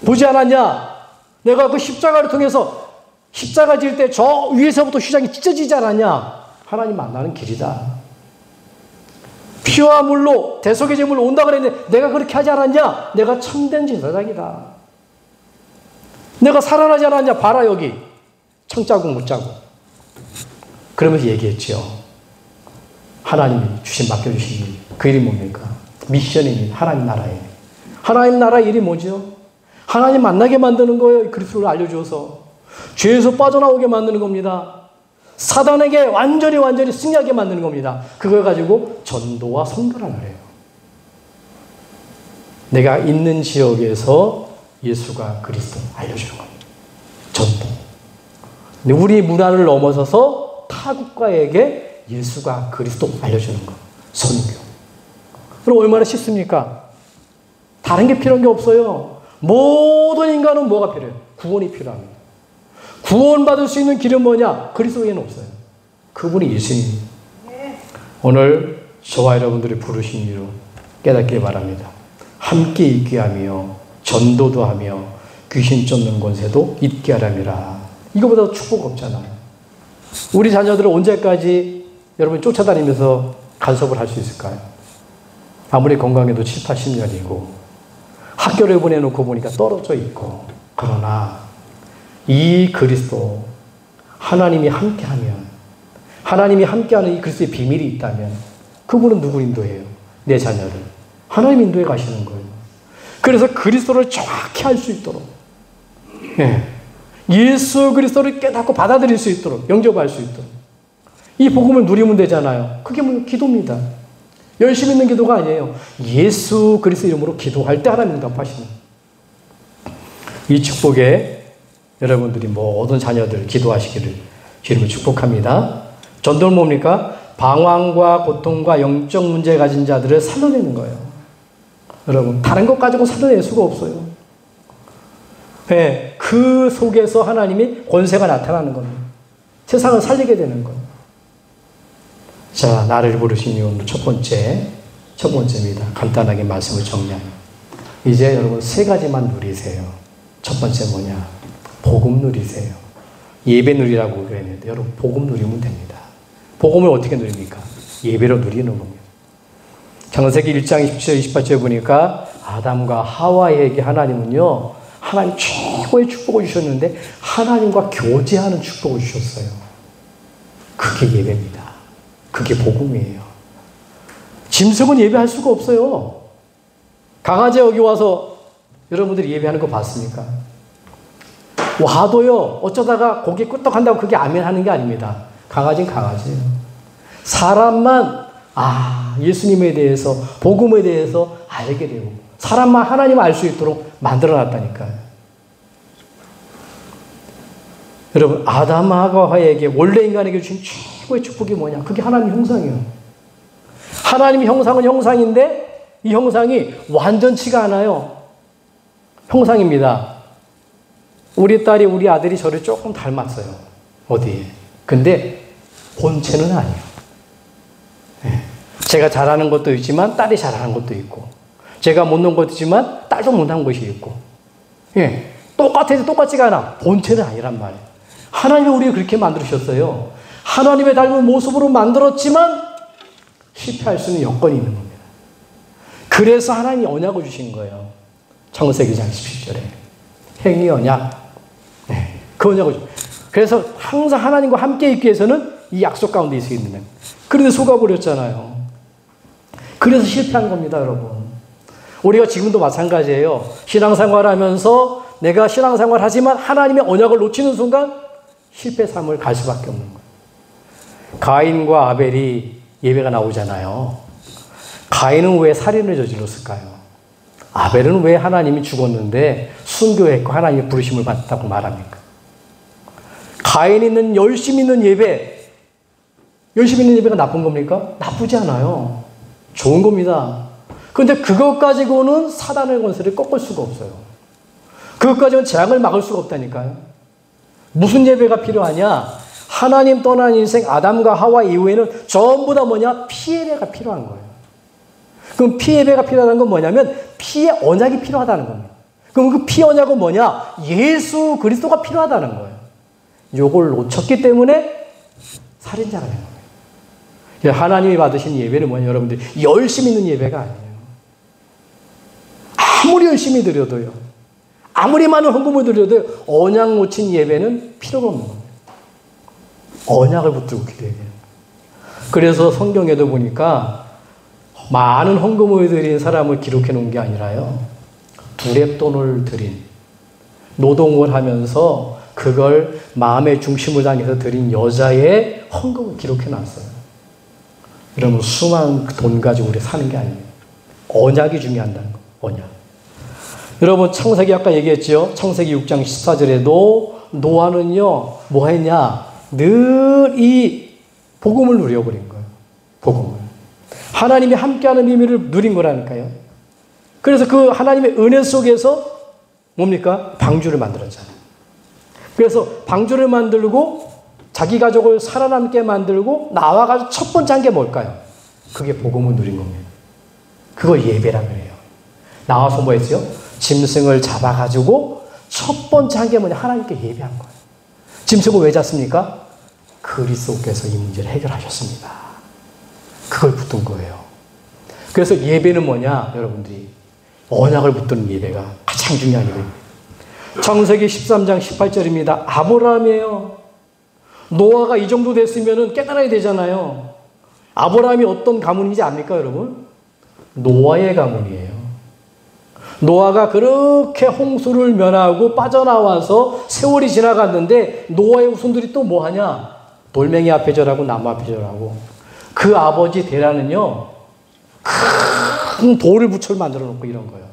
보지 않았냐? 내가 그 십자가를 통해서 십자가 질 때 저 위에서부터 휘장이 찢어지지 않았냐? 하나님 만나는 길이다. 피와 물로 대속의 제물로 온다 그랬는데 내가 그렇게 하지 않았냐? 내가 참된 제사장이다. 내가 살아나지 않았냐? 봐라 여기 창자국 못자국. 그러면서 얘기했죠. 하나님이 맡겨주신 일, 그 일이 뭡니까? 미션입니다. 하나님 나라의 일. 하나님 나라 일이 뭐죠? 하나님 만나게 만드는 거예요. 그리스도를 알려줘서. 죄에서 빠져나오게 만드는 겁니다. 사단에게 완전히 승리하게 만드는 겁니다. 그걸 가지고 전도와 선교를 해요. 내가 있는 지역에서 예수가 그리스도 알려주는 겁니다. 전도. 근데 우리 문화를 넘어서서 타국가에게 예수가 그리스도 알려주는 거. 선교. 그럼 얼마나 쉽습니까? 다른 게 필요한 게 없어요. 모든 인간은 뭐가 필요해요? 구원이 필요합니다. 구원받을 수 있는 길은 뭐냐? 그리스도에는 없어요. 그분이 예수님. 오늘 저와 여러분들이 부르신 이로 깨닫길 바랍니다. 함께 있게 하며 전도도 하며 귀신 쫓는 권세도 있게 하람이라. 이거보다 축복 없잖아요. 우리 자녀들은 언제까지 여러분 쫓아다니면서 간섭을 할 수 있을까요? 아무리 건강해도 7, 80년이고 학교를 보내놓고 보니까 떨어져 있고. 그러나 이 그리스도 하나님이 함께하면, 하나님이 함께하는 이 그리스도의 비밀이 있다면 그분은 누구 인도해요? 내 자녀를 하나님 인도해 가시는 거예요. 그래서 그리스도를 정확히 알 수 있도록, 예수 그리스도를 깨닫고 받아들일 수 있도록, 영접할 수 있도록 이 복음을 누리면 되잖아요. 그게 뭐 기도입니다. 열심히 있는 기도가 아니에요. 예수 그리스도 이름으로 기도할 때 하나님 응답하시는 이 축복에 여러분들이 모든 자녀들 기도하시기를 주님을 축복합니다. 전도는 뭡니까? 방황과 고통과 영적 문제 가진 자들을 살려내는 거예요. 여러분 다른 것 가지고 살려낼 수가 없어요. 그 속에서 하나님이 권세가 나타나는 겁니다. 세상을 살리게 되는 거예요. 자, 나를 부르신 이유는 첫 번째입니다. 간단하게 말씀을 정리하면 이제 여러분 세 가지만 누리세요. 첫 번째 뭐냐? 복음 누리세요. 예배 누리라고 그랬는데 여러분 복음 누리면 됩니다. 복음을 어떻게 누립니까? 예배로 누리는 겁니다. 창세기 1장 27절 28절에 보니까 아담과 하와에게 하나님은요, 하나님 최고의 축복을 주셨는데 하나님과 교제하는 축복을 주셨어요. 그게 예배입니다. 그게 복음이에요. 짐승은 예배할 수가 없어요. 강아지 여기 와서 여러분들이 예배하는 거 봤습니까? 와도요, 어쩌다가 고개 끄떡한다고 그게 아멘 하는 게 아닙니다. 강아지는 강아지예요. 사람만, 예수님에 대해서, 복음에 대해서 알게 되고, 사람만 하나님을 알 수 있도록 만들어 놨다니까요. 여러분, 아담과 하와에게, 원래 인간에게 주신 최고의 축복이 뭐냐? 그게 하나님 형상이에요. 하나님의 형상은 형상인데, 이 형상이 완전치가 않아요. 형상입니다. 우리 딸이, 우리 아들이 저를 조금 닮았어요. 어디에? 근데 본체는 아니에요. 제가 잘하는 것도 있지만 딸이 잘하는 것도 있고, 제가 못난 것도 있지만 딸도 못한 것이 있고, 똑같아도 똑같지가 않아. 본체는 아니란 말이에요. 하나님이 우리를 그렇게 만들으셨어요. 하나님의 닮은 모습으로 만들었지만 실패할 수 있는 여건이 있는 겁니다. 그래서 하나님이 언약을 주신 거예요. 창세기 2장 17절에. 행위 언약. 네, 그 언약을 주. 그래서 항상 하나님과 함께 있기 위해서는 이 약속 가운데 있어야 있는 거예요. 그런데 속아버렸잖아요. 그래서 실패한 겁니다, 여러분. 우리가 지금도 마찬가지예요. 신앙생활 하면서 내가 신앙생활 하지만 하나님의 언약을 놓치는 순간 실패 삶을 갈 수밖에 없는 거예요. 가인과 아벨이 예배가 나오잖아요. 가인은 왜 살인을 저질렀을까요? 아벨은 왜 하나님이 죽었는데 순교했고 하나님의 부르심을 받았다고 말합니까? 가인이 있는 열심히 있는 예배, 열심히 있는 예배가 나쁜 겁니까? 나쁘지 않아요. 좋은 겁니다. 그런데 그것 가지고는 사단의 권세를 꺾을 수가 없어요. 그것 가지고는 재앙을 막을 수가 없다니까요. 무슨 예배가 필요하냐? 하나님 떠난 인생 아담과 하와 이후에는 전부 다 뭐냐? 피예배가 필요한 거예요. 그럼 피예배가 필요하다는 건 뭐냐면 피의 언약이 필요하다는 겁니다. 그럼 그 피 언약은 뭐냐? 예수 그리스도가 필요하다는 거예요. 요걸 놓쳤기 때문에 살인자가 된 겁니다. 하나님이 받으신 예배는 뭐냐? 여러분들 열심히 있는 예배가 아니에요. 아무리 열심히 드려도요. 아무리 많은 헌금을 드려도 언약 놓친 예배는 필요가 없는 겁니다. 언약을 붙들고 기도해야 돼요. 그래서 성경에도 보니까 많은 헌금을 드린 사람을 기록해 놓은 게 아니라요. 두렙돈을 드린, 노동을 하면서 그걸 마음의 중심을 당해서 드린 여자의 헌금을 기록해 놨어요. 여러분 수많은 돈 가지고 우리 사는 게 아니에요. 언약이 중요하다는 거. 언약. 여러분 창세기 아까 얘기했죠. 창세기 6장 14절에도 노아는요 뭐 했냐? 늘 이 복음을 누려버린 거예요. 복음을. 하나님이 함께하는 비밀을 누린 거라니까요. 그래서 그 하나님의 은혜 속에서 뭡니까? 방주를 만들었잖아요. 그래서 방주를 만들고 자기 가족을 살아남게 만들고 나와가지고 첫 번째 한 게 뭘까요? 그게 복음을 누린 겁니다. 그걸 예배라고 해요. 나와서 뭐 했어요? 짐승을 잡아가지고 첫 번째 한 게 뭐냐? 하나님께 예배한 거예요. 짐승을 왜 잡습니까? 그리스도께서 이 문제를 해결하셨습니다. 그걸 붙든 거예요. 그래서 예배는 뭐냐? 여러분들이 언약을 붙드는 예배가 가장 중요한 예배입니다. 창세기 13장 18절입니다. 아브라함이에요. 노아가 이 정도 됐으면 깨달아야 되잖아요. 아브라함이 어떤 가문인지 압니까, 여러분? 노아의 가문이에요. 노아가 그렇게 홍수를 면하고 빠져나와서 세월이 지나갔는데 노아의 후손들이 또 뭐하냐? 돌멩이 앞에 절하고 나무 앞에 절하고 그 아버지 데라는요 큰 돌을 부처를 만들어 놓고 이런 거예요.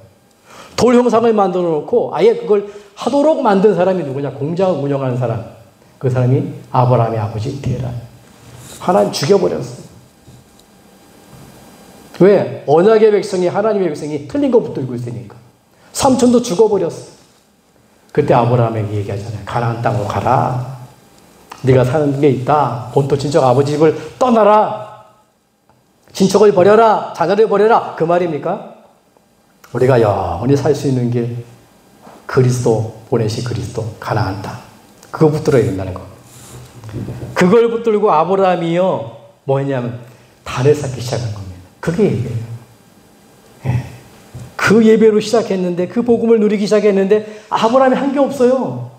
돌 형상을 만들어 놓고 아예 그걸 하도록 만든 사람이 누구냐? 공장을 운영하는 사람. 그 사람이 아브라함의 아버지 데라. 하나님 죽여버렸어요. 왜? 언약의 백성이 하나님의 백성이 틀린 거 붙들고 있으니까. 삼촌도 죽어버렸어. 그때 아브라함에게 얘기하잖아요. 가나안 땅으로 가라. 네가 사는 게 있다. 본토 친척 아버지 집을 떠나라. 친척을 버려라. 자녀를 버려라. 그 말입니까? 우리가 영원히 살 수 있는 길 그리스도 보내시 그리스도 가나안 땅. 그거 붙들어야 된다는 거. 그걸 붙들고 아브라함이요 뭐 했냐면 단을 쌓기 시작한 겁니다. 그게 예배예요. 예. 그 예배로 시작했는데 그 복음을 누리기 시작했는데 아브라함이 한 게 없어요.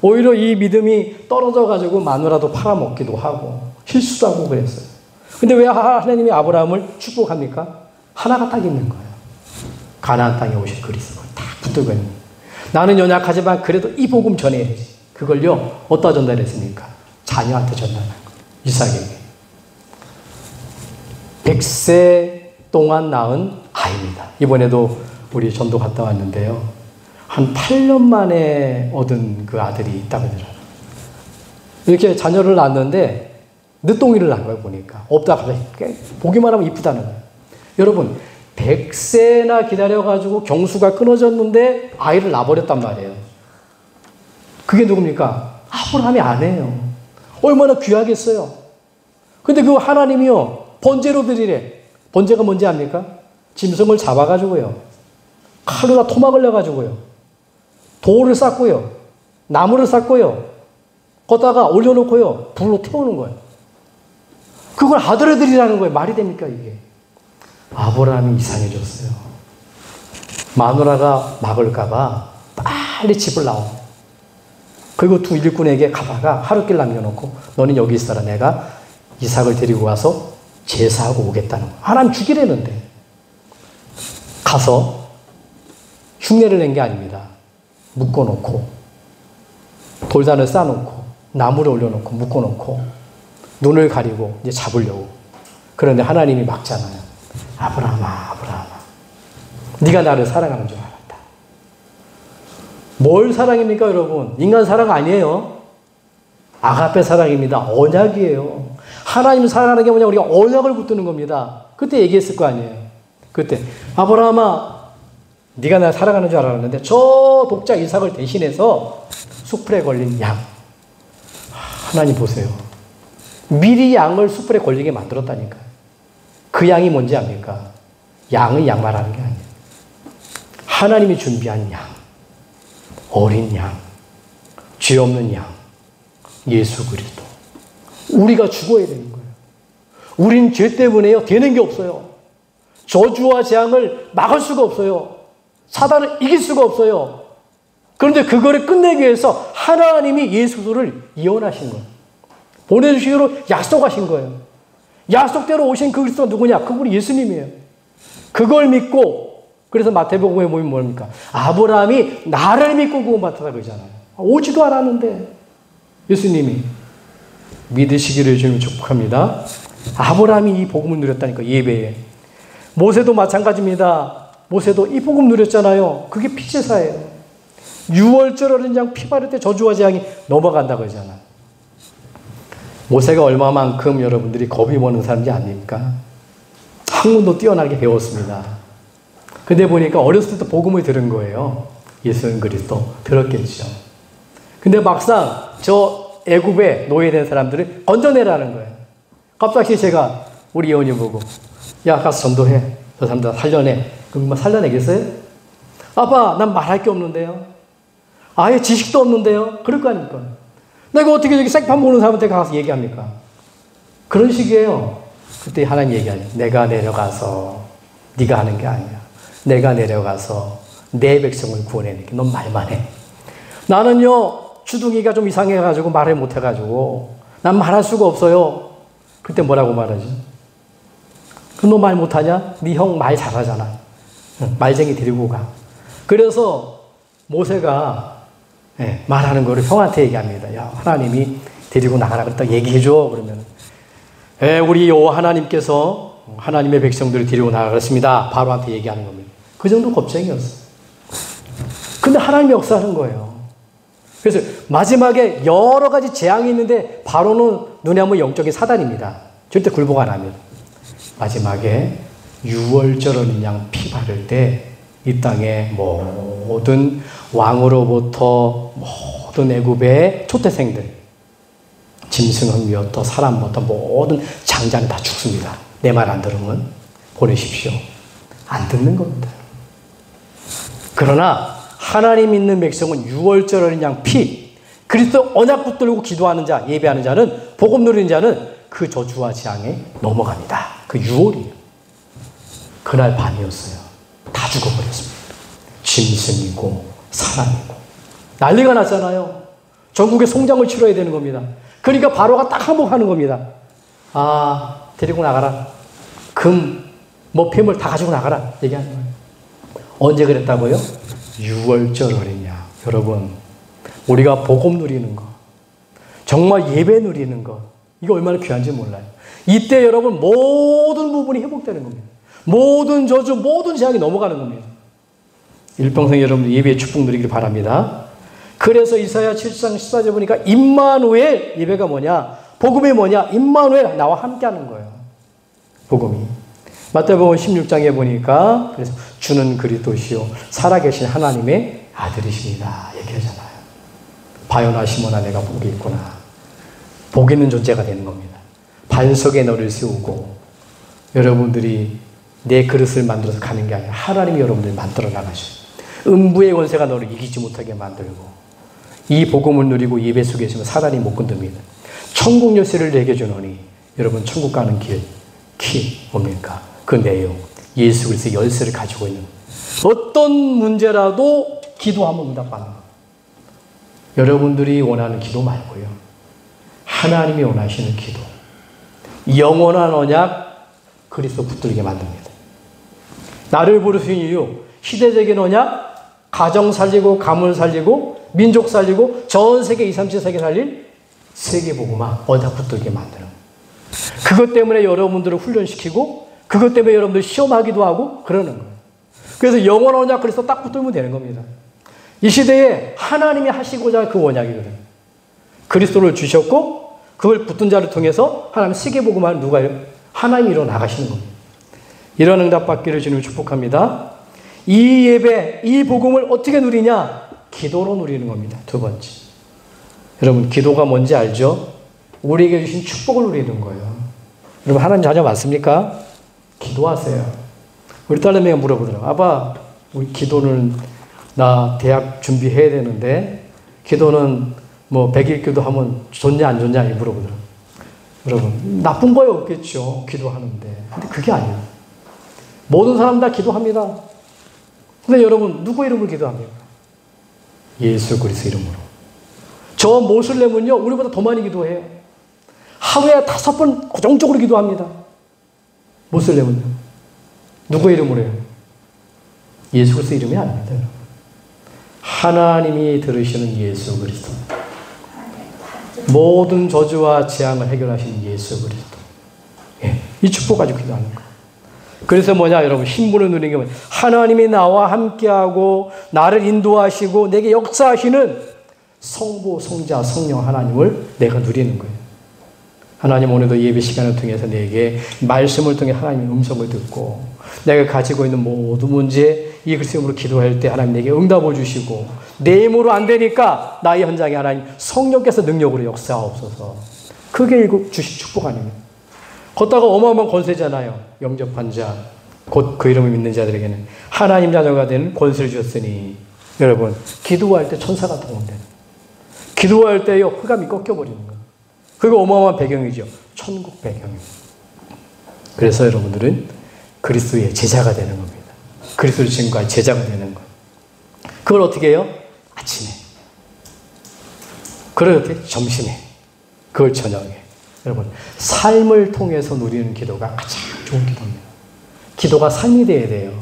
오히려 이 믿음이 떨어져가지고 마누라도 팔아먹기도 하고 실수도 하고 그랬어요. 근데 왜 하나님이 아브라함을 축복합니까? 하나가 딱 있는 거예요. 가나안 땅에 오실 그리스도를 딱 붙들고 있는 거예요. 나는 연약하지만 그래도 이 복음 전해야지. 그걸요 어디다 전달했습니까? 자녀한테 전달한 거예요. 이삭에게. 100세 동안 낳은 아이입니다. 이번에도 우리 전도 갔다 왔는데요. 한 8년 만에 얻은 그 아들이 있다고 하더라고요. 이렇게 자녀를 낳았는데 늦둥이를 낳은 거예요. 보니까. 없다 갑자기 보기만 하면 이쁘다는 거예요. 여러분 100세나 기다려가지고 경수가 끊어졌는데 아이를 낳아버렸단 말이에요. 그게 누굽니까? 아브라함이 아내예요. 얼마나 귀하겠어요. 근데 그 하나님이요 번제로 드리래. 번제가 뭔지 압니까? 짐승을 잡아가지고요 칼로 다 토막을 내가지고요 돌을 쌓고요 나무를 쌓고요 걷다가 올려놓고요. 불로 태우는 거예요. 그걸 아들을 드리라는 거예요. 말이 됩니까 이게? 아브라함이 이상해졌어요. 마누라가 막을까 봐 빨리 집을 나와. 그리고 두 일꾼에게 가다가 하룻길 남겨놓고 너는 여기 있어라. 내가 이삭을 데리고 가서 제사하고 오겠다는 거예요. 하나님 죽이려는데. 가서 흉내를 낸 게 아닙니다. 묶어놓고 돌단을 쌓아놓고 나무를 올려놓고 묶어놓고 눈을 가리고 이제 잡으려고. 그런데 하나님이 막잖아요. 아브라함아, 아브라함아, 네가 나를 사랑하는 줄 알았다. 뭘 사랑입니까 여러분? 인간 사랑 아니에요. 아가페 사랑입니다. 언약이에요. 하나님 사랑하는 게 뭐냐? 우리가 언약을 붙드는 겁니다. 그때 얘기했을 거 아니에요. 그때 아브라함아, 네가 나를 사랑하는 줄 알았는데 저 독자 이삭을 대신해서 숯불에 걸린 양. 하나님 보세요. 미리 양을 숯불에 걸리게 만들었다니까요. 그 양이 뭔지 압니까? 양은 양말하는 게 아니에요. 하나님이 준비한 양, 어린 양, 죄 없는 양, 예수 그리스도. 우리가 죽어야 되는 거예요. 우린 죄 때문에요. 되는 게 없어요. 저주와 재앙을 막을 수가 없어요. 사단을 이길 수가 없어요. 그런데 그거를 끝내기 위해서 하나님이 예수를 예언하신 거예요. 보내주시기로 약속하신 거예요. 약속대로 오신 그 그리스도가 누구냐? 그분이 예수님이에요. 그걸 믿고, 그래서 마태복음에 보면 뭡니까? 아브라함이 나를 믿고 구원받았다 그러잖아요. 오지도 않았는데 예수님이 믿으시기를 주님 축복합니다. 아브라함이 이 복음을 누렸다니까, 예배에. 모세도 마찬가지입니다. 모세도 이 복음 누렸잖아요. 그게 피제사예요. 6월절 어린 양 피 바를 때 저주와 재앙이 넘어간다고 하잖아요. 모세가 얼마만큼 여러분들이 겁이 먹는 사람인지 아닙니까? 학문도 뛰어나게 배웠습니다. 근데 보니까 어렸을 때부터 복음을 들은 거예요. 예수 그리스도 들었겠죠. 근데 막상 저 애굽에 노예된 사람들을 건져내라는 거예요. 갑자기 제가 우리 예언이 보고, 야 가서 전도해. 저 사람들 살려내. 그럼 살려내겠어요? 아빠, 난 말할 게 없는데요. 아예 지식도 없는데요. 그럴 거 아닙니까? 내가 어떻게 저기 생판 보는 사람한테 가서 얘기합니까? 그런 식이에요. 그때 하나님 얘기하죠. 내가 내려가서 네가 하는 게 아니야. 내가 내려가서 내 백성을 구원해낼게. 넌 말만 해. 나는요 주둥이가 좀 이상해가지고 말을 못해가지고 난 말할 수가 없어요. 그때 뭐라고 말하지? 그 너 말 못하냐? 네 형 말 잘하잖아. 말쟁이 데리고 가. 그래서 모세가 말하는 거를 형한테 얘기합니다. 야, 하나님이 데리고 나가라 그랬다 얘기해줘. 그러면 우리 여호와 하나님께서 하나님의 백성들을 데리고 나가라 그랬습니다. 바로한테 얘기하는 겁니다. 그 정도 겁쟁이였어. 근데 하나님이 역사하는 거예요. 그래서 마지막에 여러 가지 재앙이 있는데 바로는 눈에 한번 영적인 사단입니다. 절대 굴복 안 합니다. 마지막에 6월절 어린 양 피 바를 때 이 땅에 모든 왕으로부터 모든 애굽의 초태생들, 짐승은미부터 사람부터 모든 장자는 다 죽습니다. 내 말 안 들으면 보내십시오. 안 듣는 겁니다. 그러나 하나님 믿는 백성은 6월절 어린 양 피, 그리스도 언약 붙들고 기도하는 자, 예배하는 자는, 복음 누리는 자는 그 저주와 재앙에 넘어갑니다. 그 6월이에요. 그날 밤이었어요. 다 죽어버렸습니다. 짐승이고 사람이고 난리가 났잖아요. 전국에 송장을 치러야 되는 겁니다. 그러니까 바로가 딱 항복하는 겁니다. 아, 데리고 나가라. 금, 폐물 다 가지고 나가라. 얘기하는 거예요. 언제 그랬다고요? 6월절 어린 양. 여러분, 우리가 복음 누리는 거, 정말 예배 누리는 거, 이거 얼마나 귀한지 몰라요. 이때 여러분 모든 부분이 회복되는 겁니다. 모든 저주, 모든 재앙이 넘어가는 겁니다. 일평생 여러분 예배의 축복 누리기를 바랍니다. 그래서 이사야 7장 14절 보니까 임마누엘, 예배가 뭐냐? 복음이 뭐냐? 임마누엘, 나와 함께하는 거예요. 복음이. 마태복음 16장에 보니까 그래서 주는 그리스도시요 살아계신 하나님의 아들이십니다. 얘기하잖아요. 바요나 시몬아 내가 복이 있구나. 복 있는 존재가 되는 겁니다. 반석에 너를 세우고 여러분들이 내 그릇을 만들어서 가는 게 아니라 하나님이 여러분들을 만들어 나가셔요. 음부의 권세가 너를 이기지 못하게 만들고 이 복음을 누리고 예배 속에 있으면 사단이 못 건듭니다. 천국 열쇠를 내게 주노니 여러분 천국 가는 길, 키 뭡니까? 그 내용, 예수 그리스도의 열쇠를 가지고 있는 어떤 문제라도 기도하면 응답받는 것. 여러분들이 원하는 기도 말고요. 하나님이 원하시는 기도. 영원한 언약 그리스도 붙들게 만듭니다. 나를 부르신 이유, 시대적인 언약, 가정 살리고 가문 살리고 민족 살리고 전 세계 2, 3, 7세계 살릴 세계복음화 언약 붙들게 만드는 그것 때문에 여러분들을 훈련시키고 그것 때문에 여러분들 시험하기도 하고 그러는 거예요. 그래서 영원한 언약 그리스도 딱 붙들면 되는 겁니다. 이 시대에 하나님이 하시고자 그 언약이거든요. 그리스도를 주셨고 그걸 붙든 자를 통해서 하나님 세계복음화를 누가 하나님이 일어나가시는 겁니다. 이런 응답 받기를 주님을 축복합니다. 이 예배, 이 복음을 어떻게 누리냐? 기도로 누리는 겁니다. 두 번째. 여러분 기도가 뭔지 알죠? 우리에게 주신 축복을 누리는 거예요. 여러분 하나님 자녀 맞습니까? 기도하세요. 우리 딸내미가 물어보더라고요. 아빠 우리 기도는 나 대학 준비해야 되는데 기도는 뭐 100일 기도하면 좋냐 안 좋냐 물어보더라고요. 여러분 나쁜 거에 없겠죠. 기도하는데. 근데 그게 아니에요. 모든 사람 다 기도합니다. 근데 여러분 누구 이름으로 기도합니까? 예수 그리스도 이름으로. 저 모슬렘은요 우리보다 더 많이 기도해요. 하루에 5번 고정적으로 기도합니다. 모슬렘은요. 누구 이름으로 해요? 예수 그리스도 이름이 아닙니다. 하나님이 들으시는 예수 그리스도. 모든 저주와 재앙을 해결하시는 예수 그리스도. 예, 이 축복 가지고 기도하는 거예요. 그래서 뭐냐 여러분 신분을 누리는 게 뭐냐 하나님이 나와 함께하고 나를 인도하시고 내게 역사하시는 성부 성자 성령 하나님을 내가 누리는 거예요. 하나님 오늘도 예배 시간을 통해서 내게 말씀을 통해 하나님의 음성을 듣고 내가 가지고 있는 모든 문제 이 그리스도 이름으로 기도할 때 하나님 내게 응답을 주시고 내 힘으로 안 되니까 나의 현장에 하나님 성령께서 능력으로 역사하옵소서. 그게 주신 축복 아닙니까? 걷다가 어마어마한 권세잖아요. 영접한 자, 곧 그 이름을 믿는 자들에게는 하나님 자녀가 되는 권세를 주셨으니 여러분 기도할 때 천사가 동원되는 기도할 때요 흑암이 꺾여버리는 거예요. 그게 어마어마한 배경이죠. 천국 배경입니다. 그래서 여러분들은 그리스도의 제자가 되는 겁니다. 그리스도의 증거의 제자가 되는 거예요. 그걸 어떻게 해요? 아침에. 그걸 어떻게? 점심에. 그걸 저녁에. 여러분 삶을 통해서 누리는 기도가 가장 좋은 기도입니다. 기도가 삶이 돼야 돼요.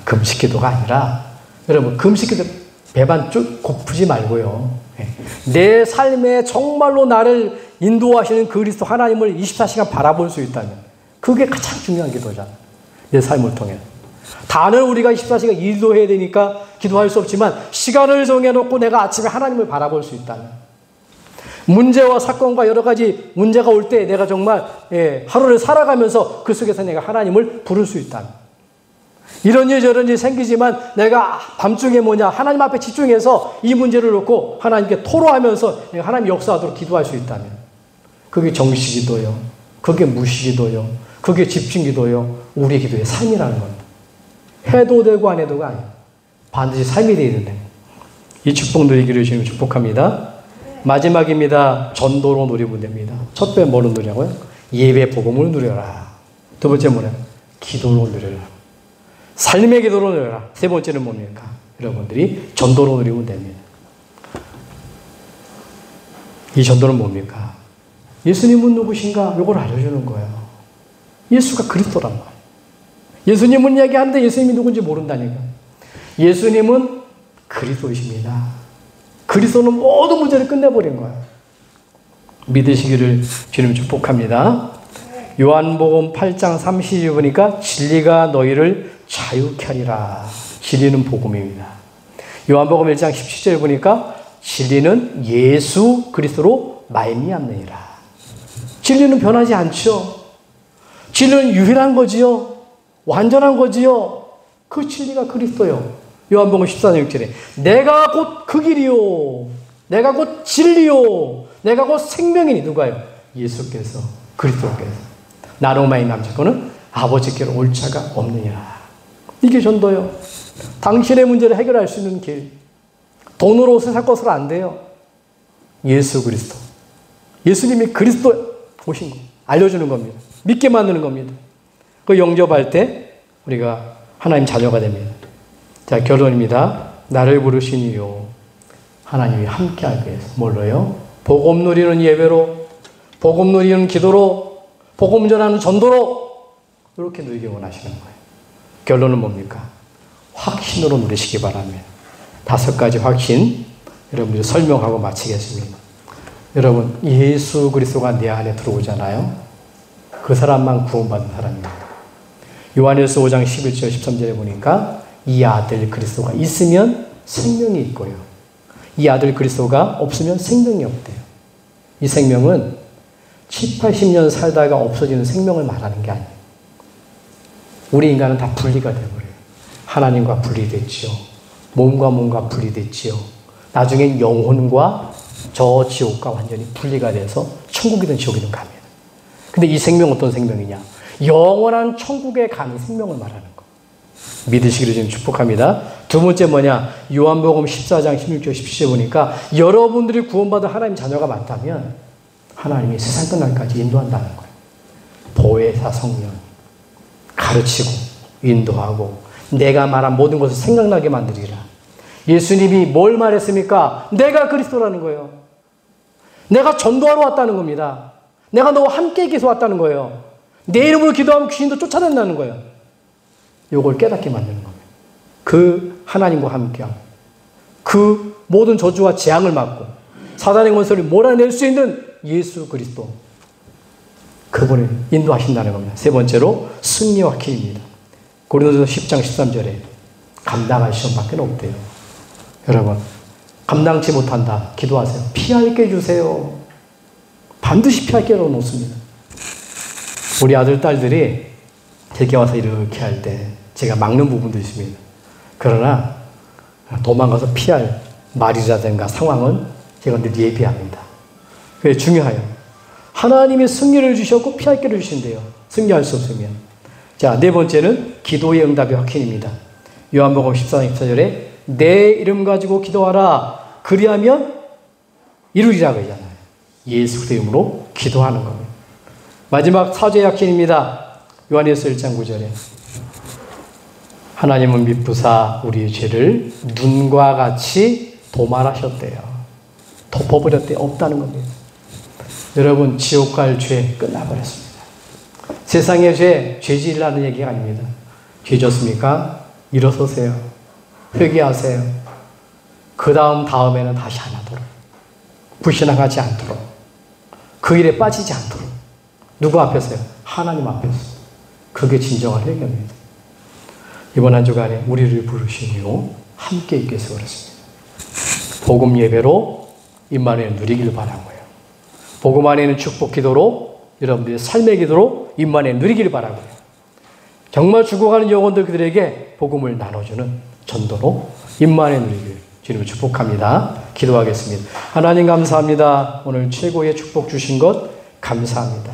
금식 기도가 아니라 여러분 금식 기도 배만 쭉 고프지 말고요. 내 삶에 정말로 나를 인도하시는 그리스도 하나님을 24시간 바라볼 수 있다면 그게 가장 중요한 기도잖아요. 내 삶을 통해. 다는 우리가 24시간 일도 해야 되니까 기도할 수 없지만 시간을 정해놓고 내가 아침에 하나님을 바라볼 수 있다면 문제와 사건과 여러 가지 문제가 올 때 내가 정말 하루를 살아가면서 그 속에서 내가 하나님을 부를 수 있다면 이런 일 저런 일 생기지만 내가 밤중에 하나님 앞에 집중해서 이 문제를 놓고 하나님께 토로하면서 내가 하나님 역사하도록 기도할 수 있다면 그게 정시기도요. 그게 무시기도요. 그게 집중기도요. 우리의 기도의 삶이라는 겁니다. 해도 되고 안 해도가 아니에요. 반드시 삶이 되어야 된다. 이 축복 누리기를 주님 축복합니다. 마지막입니다. 전도로 누리면 됩니다. 첫 번째 뭐로 누리냐고요? 예배 복음을 누려라. 두 번째 뭐냐? 기도로 누려라. 삶의 기도로 누려라. 세 번째는 뭡니까? 여러분들이 전도로 누리면 됩니다. 이 전도는 뭡니까? 예수님은 누구신가? 이걸 알려주는 거예요. 예수가 그리스도란 말이에요. 예수님은 이야기하는데 예수님이 누군지 모른다니까. 예수님은 그리스도이십니다. 그리스도는 모든 문제를 끝내버린 거예요. 믿으시기를 주님 축복합니다. 요한복음 8장 30절 보니까 진리가 너희를 자유케 하리라. 진리는 복음입니다. 요한복음 1장 17절 보니까 진리는 예수 그리스도로 말미암느니라. 진리는 변하지 않죠. 진리는 유일한 거지요. 완전한 거지요. 그 진리가 그리스도요. 요한복음 14장 6절에 내가 곧 그 길이요. 내가 곧 진리요. 내가 곧 생명이니 누가요? 예수께서 그리스도께서 나로 말미암은 자는 아버지께로 올 자가 없느니라. 이게 전도요. 당신의 문제를 해결할 수 있는 길. 돈으로 옷을 살 것으로 안 돼요. 예수 그리스도. 예수님이 그리스도 오신 거 알려주는 겁니다. 믿게 만드는 겁니다. 그 영접할 때 우리가 하나님 자녀가 됩니다. 자, 결론입니다. 나를 부르신 이유 하나님이 함께하기 위해서 뭘로요? 복음 누리는 예배로, 복음 누리는 기도로, 복음 전하는 전도로 이렇게 누리기 원하시는 거예요. 결론은 뭡니까? 확신으로 누리시기 바랍니다. 5가지 확신 여러분들이 설명하고 마치겠습니다. 여러분, 예수 그리스도가 내 안에 들어오잖아요. 그 사람만 구원받은 사람입니다. 요한일서 5장 11절 13절에 보니까 이 아들 그리스도가 있으면 생명이 있고요. 이 아들 그리스도가 없으면 생명이 없대요. 이 생명은 70, 80년 살다가 없어지는 생명을 말하는 게 아니에요. 우리 인간은 다 분리가 되어버려요. 하나님과 분리됐지요. 몸과 분리됐지요. 나중엔 영혼과 저 지옥과 완전히 분리가 돼서 천국이든 지옥이든 갑니다. 근데 이 생명 어떤 생명이냐? 영원한 천국에 가는 생명을 말하는 거. 믿으시기를 지금 축복합니다. 두 번째 뭐냐? 요한복음 14장 16절 17절 보니까 여러분들이 구원받은 하나님 자녀가 맞다면 하나님이 세상 끝날까지 인도한다는 거예요. 보혜사 성령 가르치고 인도하고 내가 말한 모든 것을 생각나게 만들리라. 예수님이 뭘 말했습니까? 내가 그리스도라는 거예요. 내가 전도하러 왔다는 겁니다. 내가 너와 함께 계속 왔다는 거예요. 내 이름으로 기도하면 귀신도 쫓아낸다는 거예요. 이걸 깨닫게 만드는 겁니다. 그 하나님과 함께하고 그 모든 저주와 재앙을 막고 사단의 권세를 몰아낼 수 있는 예수 그리스도, 그분을 인도하신다는 겁니다. 세 번째로 승리와 기입니다. 고린도전서 10장 13절에 감당할 시험밖에 없대요. 여러분, 감당치 못한다 기도하세요. 피할 게 주세요. 반드시 피할 게 놓습니다. 우리 아들 딸들이 제게 와서 이렇게 할 때 제가 막는 부분도 있습니다. 그러나 도망가서 피할 말이라든가 상황은 제가 늘 예비합니다. 그게 중요해요. 하나님이 승리를 주셨고 피할 길을 주신대요. 승리할 수 없으면. 자, 네 번째는 기도의 응답의 확신입니다. 요한복음 14장 14절에 내 이름 가지고 기도하라. 그리하면 이루리라 그러잖아요. 예수 그리스도의 이름으로 기도하는 겁니다. 마지막 사죄의 확신입니다. 요한일서 1장 9절에 하나님은 미쁘사 우리의 죄를 눈과 같이 도말하셨대요. 덮어버렸대요. 없다는 겁니다. 여러분, 지옥 갈 죄 끝나버렸습니다. 세상의 죄, 죄질이라는 얘기가 아닙니다. 죄 졌습니까? 일어서세요. 회개하세요. 그 다음에는 다시 안 하도록. 불신앙하지 않도록. 그 일에 빠지지 않도록. 누구 앞에서요? 하나님 앞에서. 그게 진정한 회개입니다. 이번 한 주간에 우리를 부르시니요 함께 있게 해서 그렇습니다. 복음 예배로 임마누엘 누리기를 바라고요. 복음 안에 있는 축복 기도로 여러분들의 삶의 기도로 임마누엘 누리기를 바라고요. 정말 죽어가는 영혼들 그들에게 복음을 나눠주는 전도로 임마누엘 누리기를 주님을 축복합니다. 기도하겠습니다. 하나님 감사합니다. 오늘 최고의 축복 주신 것 감사합니다.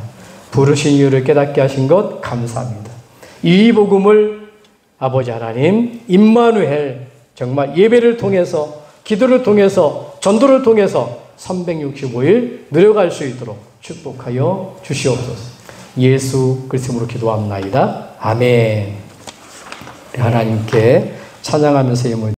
부르신 이유를 깨닫게 하신 것 감사합니다. 이 복음을 아버지 하나님 임마누엘 정말 예배를 통해서 기도를 통해서 전도를 통해서 365일 누려갈 수 있도록 축복하여 주시옵소서. 예수 그리스도로 기도합나이다. 아멘. 하나님께 찬양하면서